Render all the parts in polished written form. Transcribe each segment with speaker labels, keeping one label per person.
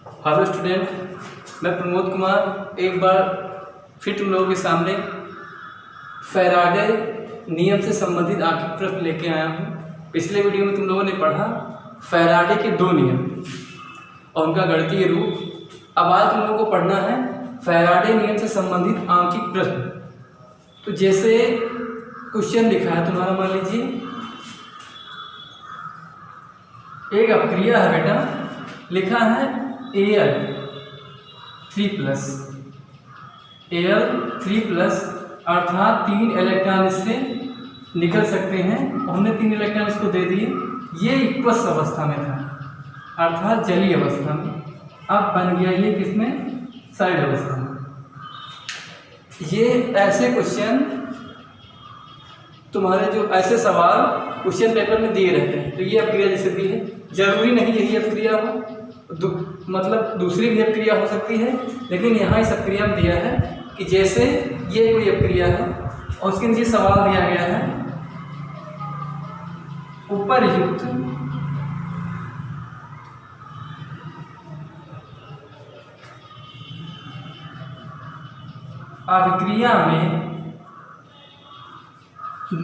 Speaker 1: Hello student, मैं प्रमोद कुमार एक बार फिर तुम लोगों के सामने फैराडे नियम से संबंधित आखिरी प्रश्न लेके आया हूँ। पिछले वीडियो में तुम लोगों ने पढ़ा फैराडे के दो नियम और उनका गणितीय रूप। अब आज तुम लोगों को पढ़ना है फैराडे नियम से संबंधित आंकिक प्रश्न। तो जैसे क्वेश्चन लिखा है तुम्हारा, मान लीजिए एक अपक्रिया है बेटा, लिखा है Al3+ अर्थात 3 इलेक्ट्रॉन इससे निकल सकते हैं। हमने 3 इलेक्ट्रॉन इसको दे दिए। ये इक्वस अवस्था में था अर्थात जलीय अवस्था में। अब बन गया ये किसमें, साइड अवस्था में। ये ऐसे क्वेश्चन तुम्हारे जो ऐसे सवाल क्वेश्चन पेपर में दिए रहते हैं। तो ये अपक्रिया जैसे दी है, जरूरी नहीं यही अपक्रिया हो, मतलब दूसरी भी अपक्रिया हो सकती है, लेकिन यहाँ इस अपक्रिया में दिया है कि जैसे ये कोई अपक्रिया है और उसके नीचे सवाल दिया गया है उपर्युक्त अभिक्रिया में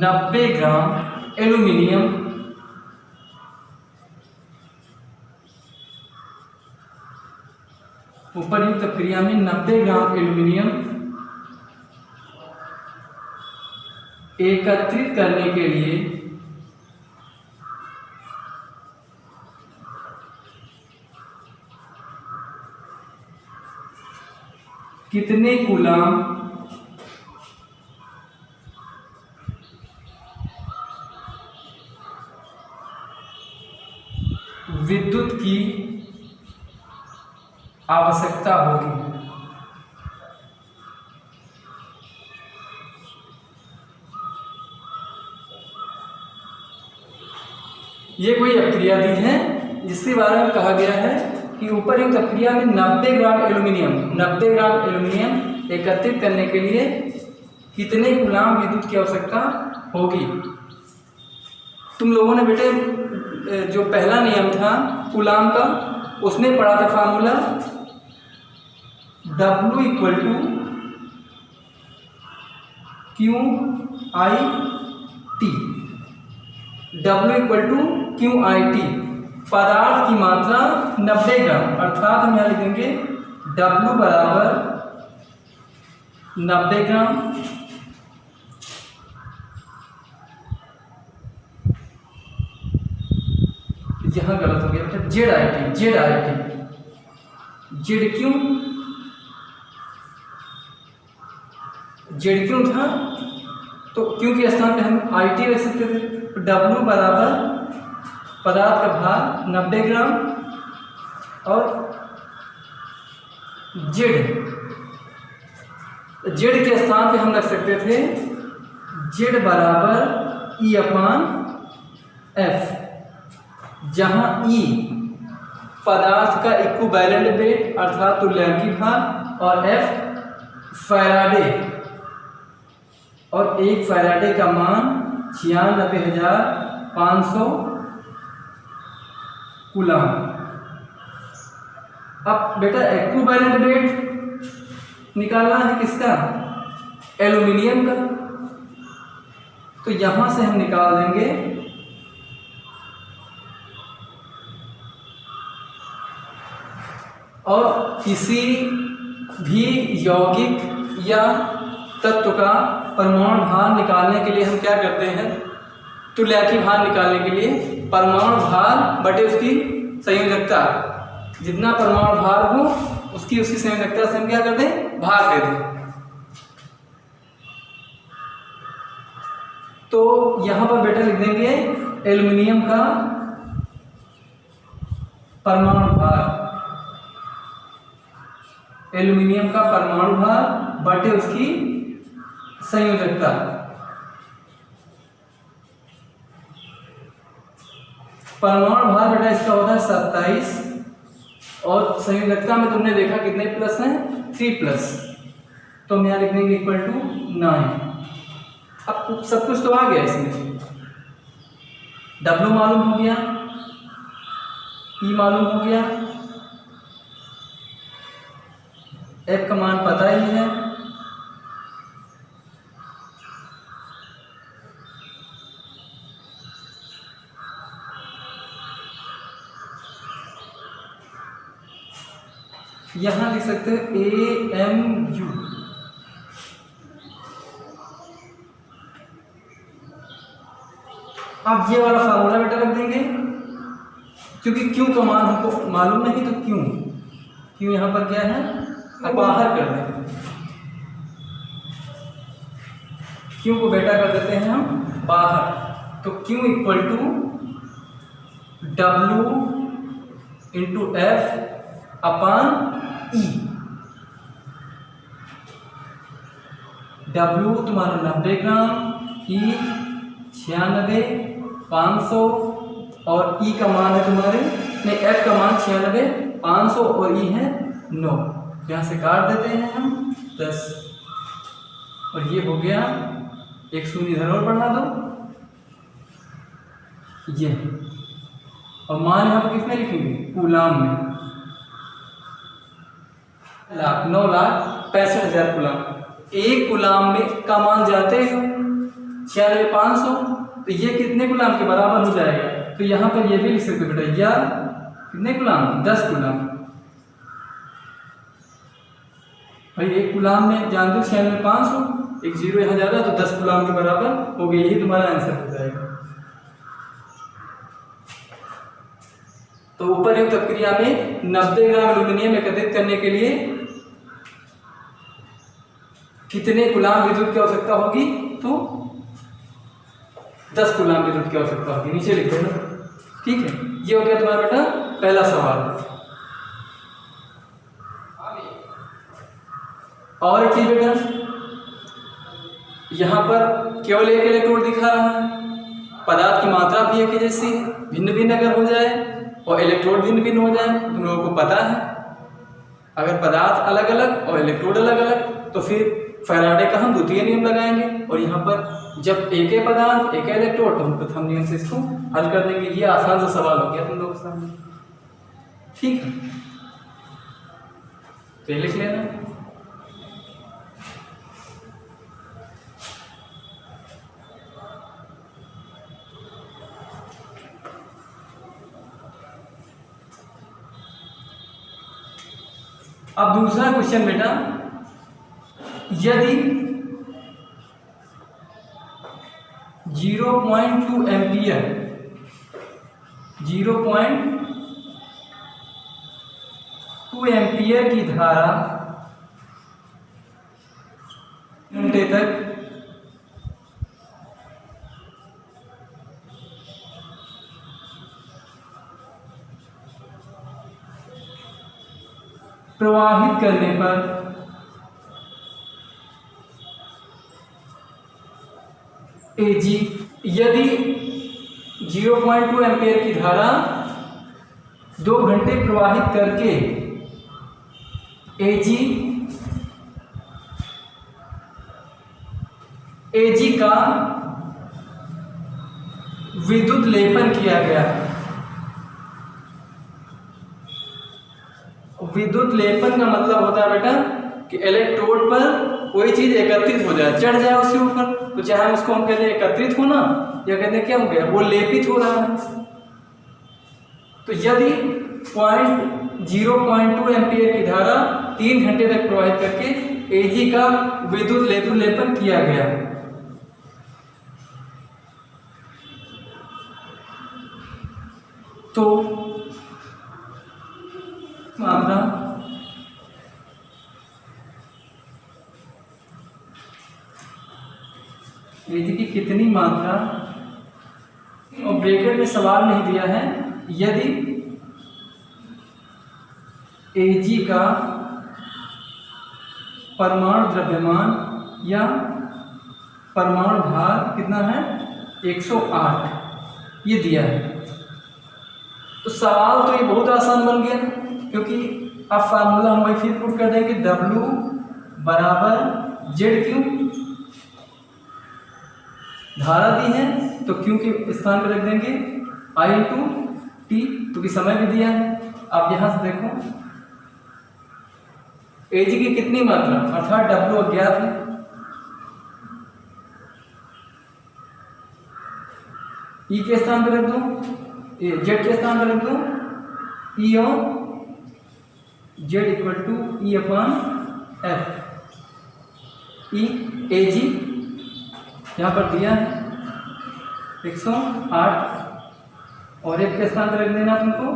Speaker 1: 90 ग्राम एल्यूमिनियम उपर्युक्त प्रक्रिया में 90 ग्राम एल्यूमिनियम एकत्रित करने के लिए कितने कूलाम विद्युत की आवश्यकता होगी। ये कोई अपक्रिया दी है जिसके बारे में कहा गया है कि उपर्युक्त अपक्रिया में 90 ग्राम एल्यूमिनियम एकत्रित करने के लिए कितने कूलाम विद्युत की आवश्यकता होगी। तुम लोगों ने बेटे जो पहला नियम था कूलाम का, उसमें पढ़ा था फार्मूला W = QIT। पदार्थ की मात्रा 90 ग्राम अर्थात हम यहाँ लिखेंगे W बराबर 90 ग्राम। यहाँ गलत हो गया बेटा, जेड क्यों था, तो क्यों के स्थान पे हम IT रख सकते थे। तो W बराबर पदार्थ का भार 90 ग्राम और जेड के स्थान पे हम रख सकते थे जेड बराबर E/F, जहाँ E पदार्थ का इक्विवेलेंट वेट अर्थात तुल्यांकी भार और F फैराडे, और एक फैराडे का मान 96,500 कूलाम। अब बेटा इक्विवेलेंट वेट निकालना है किसका, एल्यूमिनियम का। तो यहां से हम निकाल देंगे और किसी भी यौगिक या तत्व का परमाणु भार निकालने के लिए हम क्या करते हैं, तुल्यांकी भार निकालने के लिए परमाणु भार बटे उसकी संयोजकता, जितना परमाणु भार हो उसकी संयोजकता से हम क्या कर दें, भार दे दें। तो यहां पर बेटा लिख देंगे एल्यूमिनियम का परमाणु भार बटे उसकी संयोजकता। परमाणु भार बेटा इसका होता है 27 और संयोजकता में तुमने देखा कितने प्लस हैं, 3+। तो हम यहाँ लिख देंगे =9। अब सब कुछ तो आ गया इसमें, W मालूम हो गया, E मालूम हो गया, F का मान पता ही है, यहाँ लिख सकते हैं AMU। अब ये वाला फार्मूला बेटा रख देंगे, क्योंकि क्यू का मान हमको मालूम नहीं, तो क्यू यहाँ पर क्या है, अब बाहर कर देंगे। क्यू को बेटा कर देते हैं हम बाहर, तो Q equal to W into F upon E। W तुम्हारा 90 ग्राम, E 96, 500 और E का मान है तुम्हारे नहीं, F का मान 96, 500 और E है 9। यहाँ से काट देते हैं हम 10, और ये हो गया, एक शून्य इधर और बढ़ा दो, ये, और मान यहाँ पर किसमें लिखेंगे, कूलाम में। 9,65,000 कूलाम। एक कूलाम में का मान जाते हैं 96,500, तो ये कितने कूलाम के बराबर हो जाएगा, तो यहाँ पर ये भी लिख सकते बेटा, या कितने कूलाम, 10 कूलाम। भाई एक कूलाम में जान दो 96,500, एक जीरो यहाँ जा रहा है, तो 10 कूलाम के बराबर हो गया, यही तुम्हारा आंसर हो जाएगा। तो उपरयुक्त प्रक्रिया में 90 ग्राम एल्यूमिनियम एकत्रित करने के लिए कितने कूलाम विद्युत की आवश्यकता होगी, तो 10 कूलाम विद्युत की आवश्यकता होगी, नीचे लिख देना। ठीक है, ये हो गया तुम्हारा बेटा पहला सवाल। और एक चीज बेटा, यहाँ पर केवल एक इलेक्ट्रोड दिखा रहा है, पदार्थ की मात्रा भी एक ही जैसी है, भिन्न भिन्न अगर हो जाए और इलेक्ट्रोड भिन्न भिन्न हो जाए, तुम लोगों को पता है अगर पदार्थ अलग अलग और इलेक्ट्रोड अलग अलग, तो फिर फैराडे का हम द्वितीय नियम लगाएंगे, और यहाँ पर जब एक ही पदार्थ एक इलेक्ट्रोड, तो हम प्रथम नियम से इसको हल कर देंगे। ये आसान सा सवाल हो गया तुम लोगों के सामने। ठीक है, तो लिख लेना। अब दूसरा क्वेश्चन बेटा, यदि 0.2 एम्पियर 0.2 एम्पियर की धारा घंटे तक प्रवाहित करने पर Ag, यदि 0.2 एम्पियर की धारा 2 घंटे प्रवाहित करके Ag का विद्युत लेपन किया गया। विद्युत लेपन का मतलब होता है बेटा कि इलेक्ट्रोड पर कोई चीज एकत्रित हो जाए, चढ़ जाए उसके ऊपर, तो चाहे उसको हम कहते हैं एकत्रित होना, या कहते हैं क्या हो गया, वो लेपित हो रहा है। तो यदि 0.2 एम्पियर की धारा 3 घंटे तक प्रवाहित करके Ag का विद्युत लेपन किया गया, तो मात्रा Ag की कितनी मात्रा, और ब्रैकेट में सवाल नहीं दिया है, यदि Ag का परमाणु द्रव्यमान या परमाणु भार कितना है, 108, ये दिया है। तो सवाल तो ये बहुत आसान बन गया, क्योंकि अब फार्मूला हम वही फिर पुट कर देंगे, W बराबर ZQ, धारा दी है तो Q के स्थान पर रख देंगे I/T, क्योंकि समय भी दिया है। आप यहाँ से देखो Ag की कितनी मात्रा, अर्थात W अज्ञात है। E के स्थान पर रख दूं, Z के स्थान पर रख दूं, E on Z equal to E upon F। E Ag यहाँ पर दिया है 108 और F के स्थान पर रख देना तुमको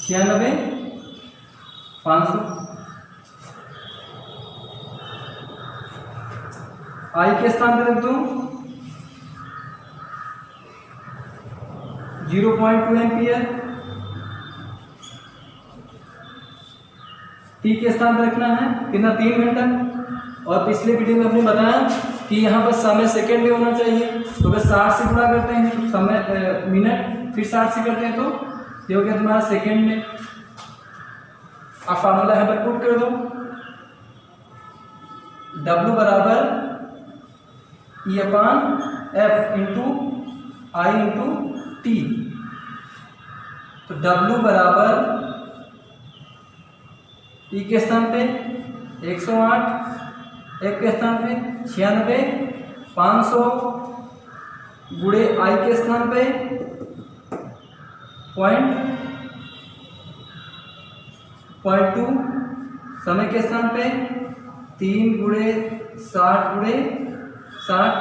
Speaker 1: 96,500। I के स्थान पर रख दो 0.2 एम्पियर। T के स्थान पर रखना है कितना, 3 घंटा। और पिछले वीडियो में हमने बताया कि यहाँ पर समय सेकंड में होना चाहिए, तो अगर 60 से गुणा करते हैं तो समय मिनट, फिर 60 से करते हैं तो ये हो गया तुम्हारा सेकंड में। आप फार्मूला यहाँ पर पुट कर दो, W बराबर E upon F into I into T। तो W बराबर E के स्थान पे 108, F के स्थान पे 96,500 गुणे I के स्थान पे 0.2, समय के स्थान पे 3 गुणे 60 गुणे 60।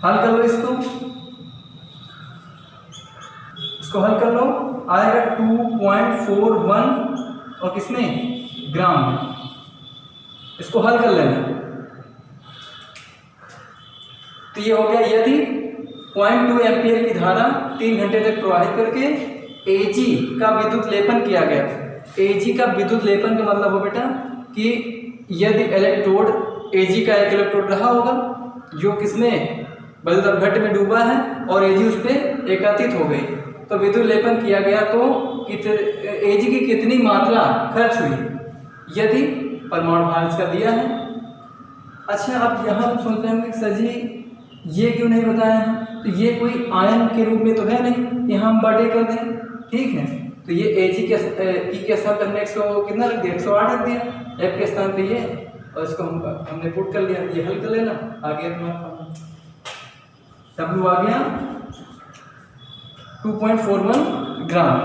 Speaker 1: हल कर लो इसको हल कर लो, आएगा 2.41 और किसमें, ग्राम में। इसको हल कर लेना। तो ये हो गया, यदि 0.2 एम्पियर की धारा 3 घंटे तक प्रवाहित करके Ag का विद्युत लेपन किया गया। Ag का विद्युत लेपन का मतलब हो बेटा कि यदि इलेक्ट्रोड Ag का एक इलेक्ट्रोड रहा होगा जो किसमें, विद्युत अपघट्ट में डूबा है और Ag उस पर एकत्रित हो गई, तो विद्युत लेपन किया गया तो Ag की कितनी मात्रा खर्च हुई, यदि परमाणु भार इसका दिया है। अच्छा, अब यहाँ हम सोच रहे हैं कि सर जी ये क्यों नहीं बताया है, तो ये कोई आयन के रूप में तो है नहीं, यहाँ हम बटे कर दें, ठीक है। तो ये Ag के E के स्थान पर हमने 100 कितना रख दिया, 108 रख दिया, F के स्थान पे ये, और इसको हमने पुट कर लिया। ये हल कर लेना, आ गया तुम्हारा W आ गया 2.41 ग्राम।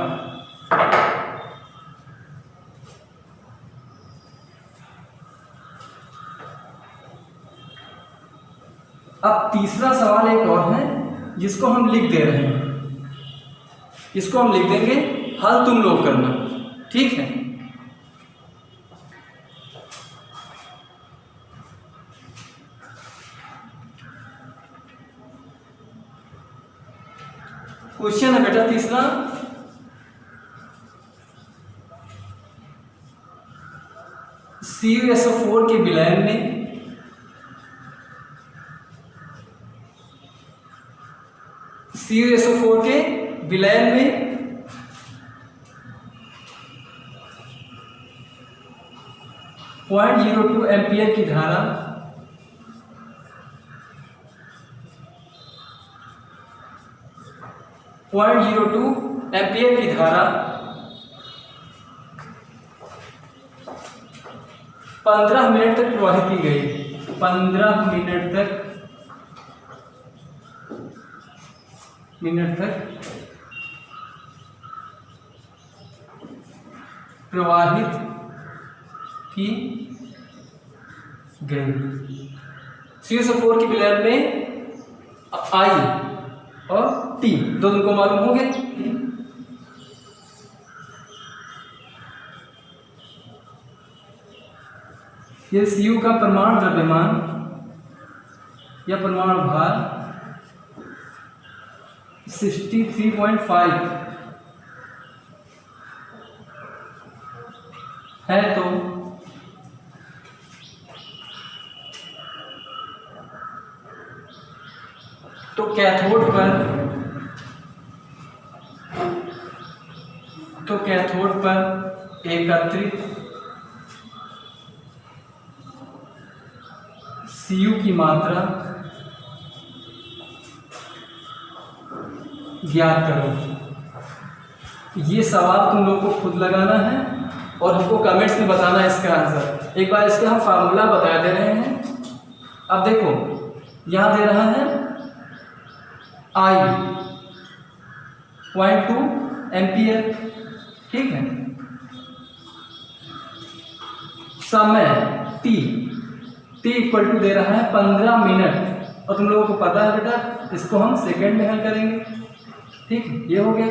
Speaker 1: अब तीसरा सवाल एक और है जिसको हम लिख दे रहे हैं, इसको हम लिख देंगे, हल तुम लोग करना, ठीक है। क्वेश्चन है बेटा तीसरा, CuSO4 के विलयन में CuSO4 के विलयन में 0.02 एम्पियर की धारा 0.02 एम्पियर की धारा 15 मिनट तक प्रवाहित की गई। 15 मिनट तक प्रवाहित की गई। CuSO4 के विलयन में I और T दो तुमको मालूम होंगे। ये Cu का परमाणु द्रव्यमान या परमाणु भार 63.5 है, तो कैथोड पर एकत्रित Cu की मात्रा ज्ञात करो। ये सवाल तुम लोग को खुद लगाना है और हमको कमेंट्स में बताना है इसका आंसर। एक बार इसका हम फार्मूला बता दे रहे हैं। अब देखो यहाँ दे रहा है I 0.2 एम्पियर, ठीक है। समय t इक्वल टू दे रहा है 15 मिनट, और तुम लोगों को पता है बेटा इसको हम सेकंड में हल करेंगे, ठीक है। ये हो गया।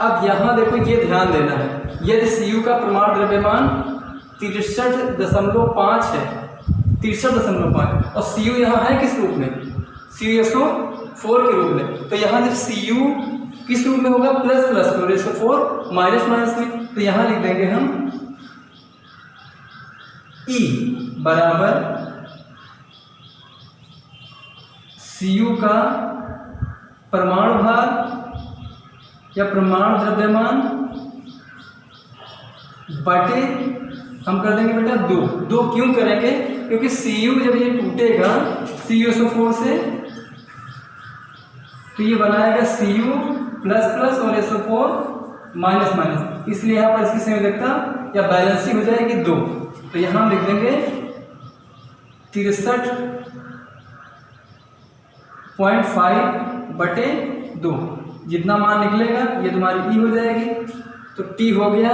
Speaker 1: अब यहाँ देखो ये ध्यान देना है, यदि Cu का परमाणु द्रव्यमान 63.5 है, 63.5, और Cu यहाँ है किस रूप में, CuSO4 के रूप में, तो यहाँ जब Cu किस रूप में होगा, प्लस प्लस में, SO4 माइनस माइनस में, तो यहाँ लिख देंगे हम E बराबर Cu का परमाणु भार या परमाणु द्रव्यमान बटे, हम कर देंगे बेटा 2 क्यों करेंगे, क्योंकि Cu जब ये टूटेगा CuSO4 से तो ये बनाएगा Cu प्लस प्लस और SO4 माइनस माइनस, इसलिए यहाँ पर इसकी संयोजकता या बैलेंसिंग हो जाएगी 2। तो यहाँ हम लिख देंगे 63.5 बटे 2, जितना मान निकलेगा ये तुम्हारी E हो जाएगी। तो T हो गया,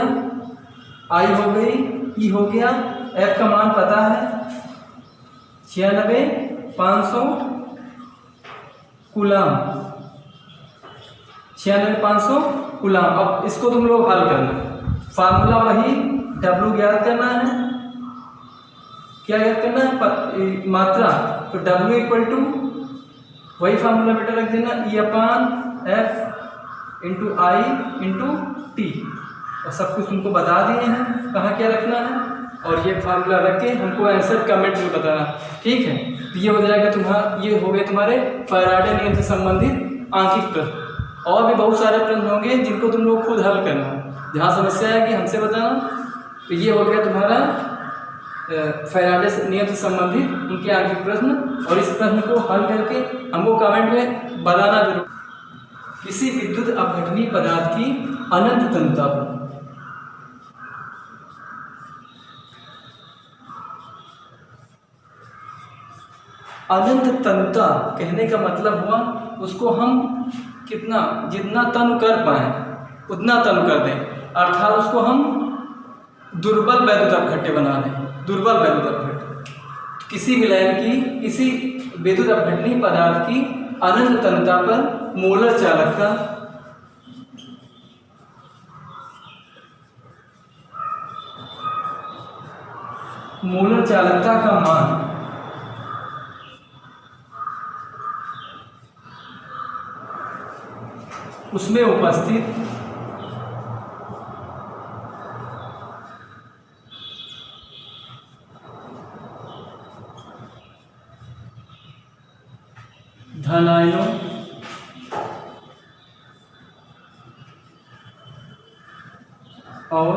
Speaker 1: I हो गई, E हो गया, F का मान पता है 96,500 कूलम, 96,500 कूलम। अब इसको तुम लोग हल करना, फार्मूला वही W ज्ञात करना है, क्या ज्ञात करना है, मात्रा, तो W इक्वल टू वही फार्मूला बेटा रख देना E/F into I into T, और सब कुछ तुमको बता दिए हैं कहाँ क्या रखना है, और ये फार्मूला रख के हमको आंसर कमेंट में बताना, ठीक है। तो ये हो जाएगा तुम्हारा, ये हो गए तुम्हारे फैराडे नियम से संबंधित आंकिक प्रश्न। और भी बहुत सारे प्रश्न होंगे जिनको तुम लोग खुद हल करना, जहाँ समस्या है कि हमसे बताना। तो ये हो गया तुम्हारा फैराडे नियम से संबंधित उनके आंकिक प्रश्न, और इस प्रश्न को हल करके हमको कमेंट में बताना जरूर। किसी विद्युत अपघटनीय पदार्थ की अनंत तन्यता पर, अनंत तन्यता कहने का मतलब हुआ उसको हम कितना, जितना तनु कर पाए उतना तनु कर दें, अर्थात उसको हम दुर्बल वैद्युत अपघट्य बना दें, दुर्बल वैद्युत अपघट्य। किसी विलयन की, किसी विद्युत अपघटनीय पदार्थ की अनंत तन्यता पर मोलर चालकता, मोलर चालकता का मान उसमें उपस्थित धन आयनों और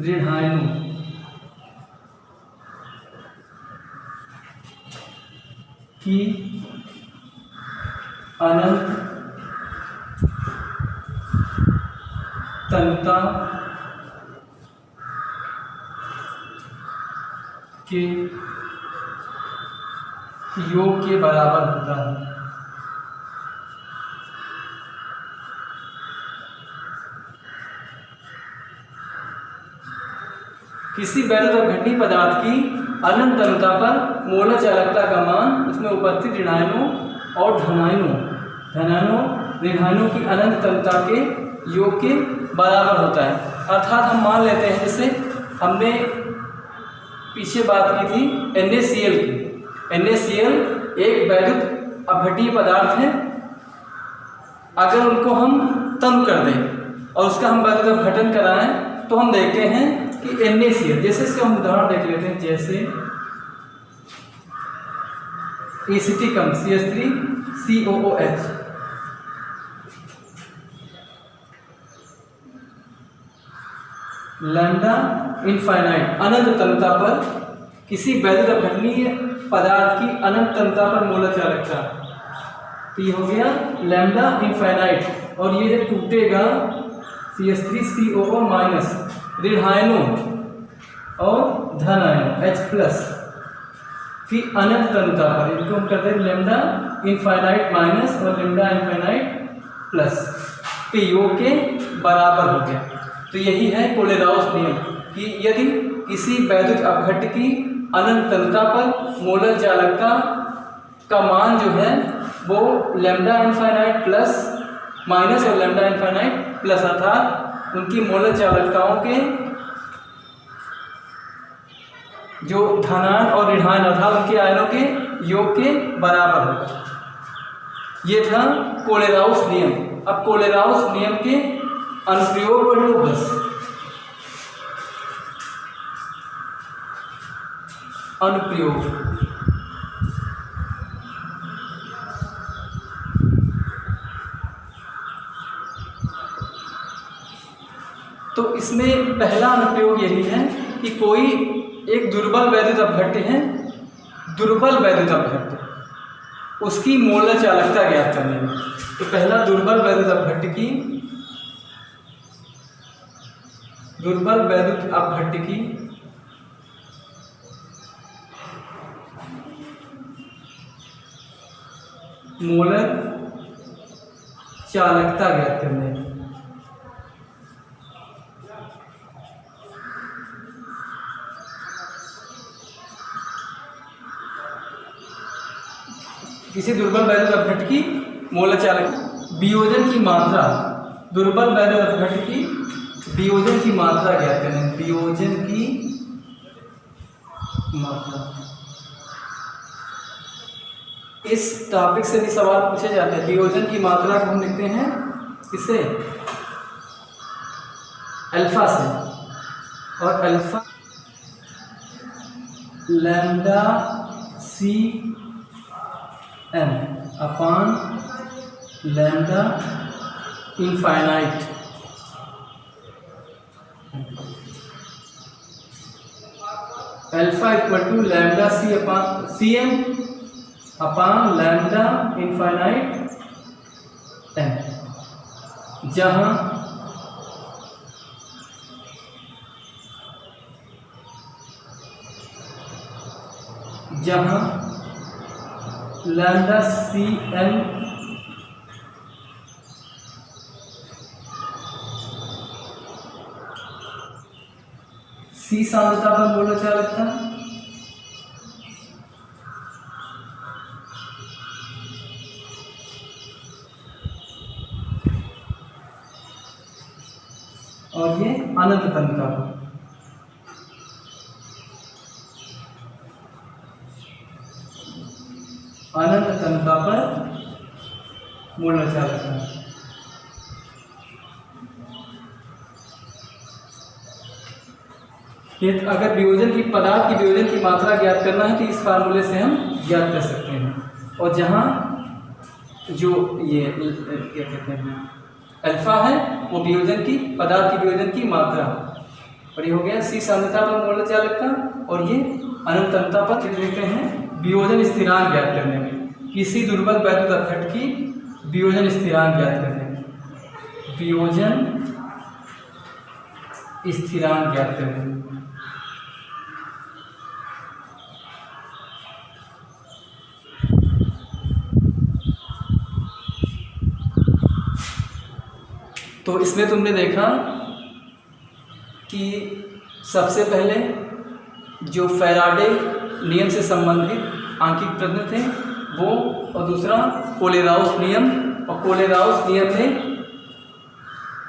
Speaker 1: ऋण आयनों की अनंत तन्यता के योग के बराबर होता है। किसी वैद्युत अपघटनीय पदार्थ की अनंत तन्यता पर मोलर चालकता का मान उसमें उपस्थित ऋणायनों और धनायनों ऋणायनों की अनंत तन्यता के योग के बराबर होता है। अर्थात हम मान लेते हैं, जैसे हमने पीछे बात की थी NaCl की, NaCl एक वैद्युत अपघटनीय पदार्थ है। अगर उनको हम तनु कर दें और उसका हम वैद्युत अपघटन कराएं तो हम देखते हैं कि NaCl, जैसे इसका हम उदाहरण देख लेते हैं, जैसे एसिटिक अम्ल CH3COOH, लैम्डा इनफाइनाइट अनंत तन्यता पर किसी वैद्युत अपघटनीय पदार्थ की अनंत तन्यता पर मोलर चालकता, तो ये हो गया लैम्डा इनफाइनाइट। और ये जब टूटेगा CH3COO माइनस ऋण आयनों और धन आयनों H+ की अनंत तनुता पर, इनको हम कहते हैं लैम्डा इनफाइनाइट माइनस और लैम्डा इनफाइनाइट प्लस के योग के बराबर हो गया। तो यही है कोलेराउस नियम कि यदि किसी वैद्युत अपघट्य की अनंत तनुता पर मोलर चालकता का मान जो है वो लैम्डा इनफाइनाइट प्लस माइनस और लैम्डा इनफाइनाइट प्लस, अर्थात उनकी मोलर चालकताओं के जो धनायन और ऋणायन अर्थात उनके आयनों के योग के बराबर होगा। ये था कोलेराउस नियम। अब कोलेराउस नियम के अनुप्रयोग पढ़ लो बस। अनुप्रयोग, तो इसमें पहला अनुप्रयोग यही है कि कोई एक दुर्बल वैद्युत अपघट्य है, दुर्बल वैद्युत अपघट्य, उसकी मोलर चालकता ज्ञात करने में। तो पहला दुर्बल वैद्युत अपघट्य की मोलर चालकता ज्ञात करने में। किसी दुर्बल वैद्युत अपघट्य की मोलर चालकता, वियोजन की मात्रा, दुर्बल वैद्युत अपघट्य की वियोजन की मात्रा ज्ञात करें। वियोजन की मात्रा, इस टॉपिक से भी सवाल पूछे जाते हैं। वियोजन की मात्रा को हम लिखते हैं किसे, अल्फा से, और alpha lambda CM upon lambda infinite. Alpha equal to lambda CM upon lambda infinite M, जहां लैम्डा CM C सांद्रता पर मोलर चालकता, और ये अनंत तनुता पर। अनंत तनुता पर मोलर चालकता। अगर वियोजन की पदार्थ की वियोजन की मात्रा ज्ञात करना है तो इस फार्मूले से हम ज्ञात कर सकते हैं। और जहाँ जो ये क्या कहते हैं अल्फा है वो वियोजन की पदार्थ की वियोजन की मात्रा, और ये हो गया C सांद्रता पर मोलर चालकता, और ये अनंत तनुता पर देखते हैं वियोजन स्थिरांक ज्ञात करने में। किसी दुर्बल वैद्युत अपघट्य की वियोजन स्थिरांक ज्ञात करने में, वियोजन स्थिरांक ज्ञात करने में। तो इसमें तुमने देखा कि सबसे पहले जो फैराडे नियम से संबंधित आंकिक प्रश्न थे वो, और दूसरा कोलेराउस नियम। और कोलेराउस नियम में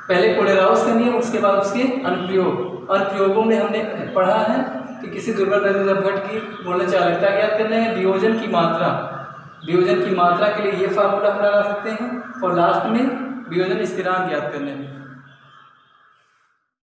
Speaker 1: पहले कोलेराउस का नियम, उसके बाद उसके अनुप्रयोग। अनुप्रयोगों में हमने पढ़ा है कि किसी दुर्बल वैद्युत अपघट्य की मोलर चालकता ज्ञात करने में वियोजन की मात्रा, वियोजन की मात्रा के लिए ये फार्मूला हम लगा सकते हैं, और लास्ट में वियोजन स्थिरांक ज्ञात करने में।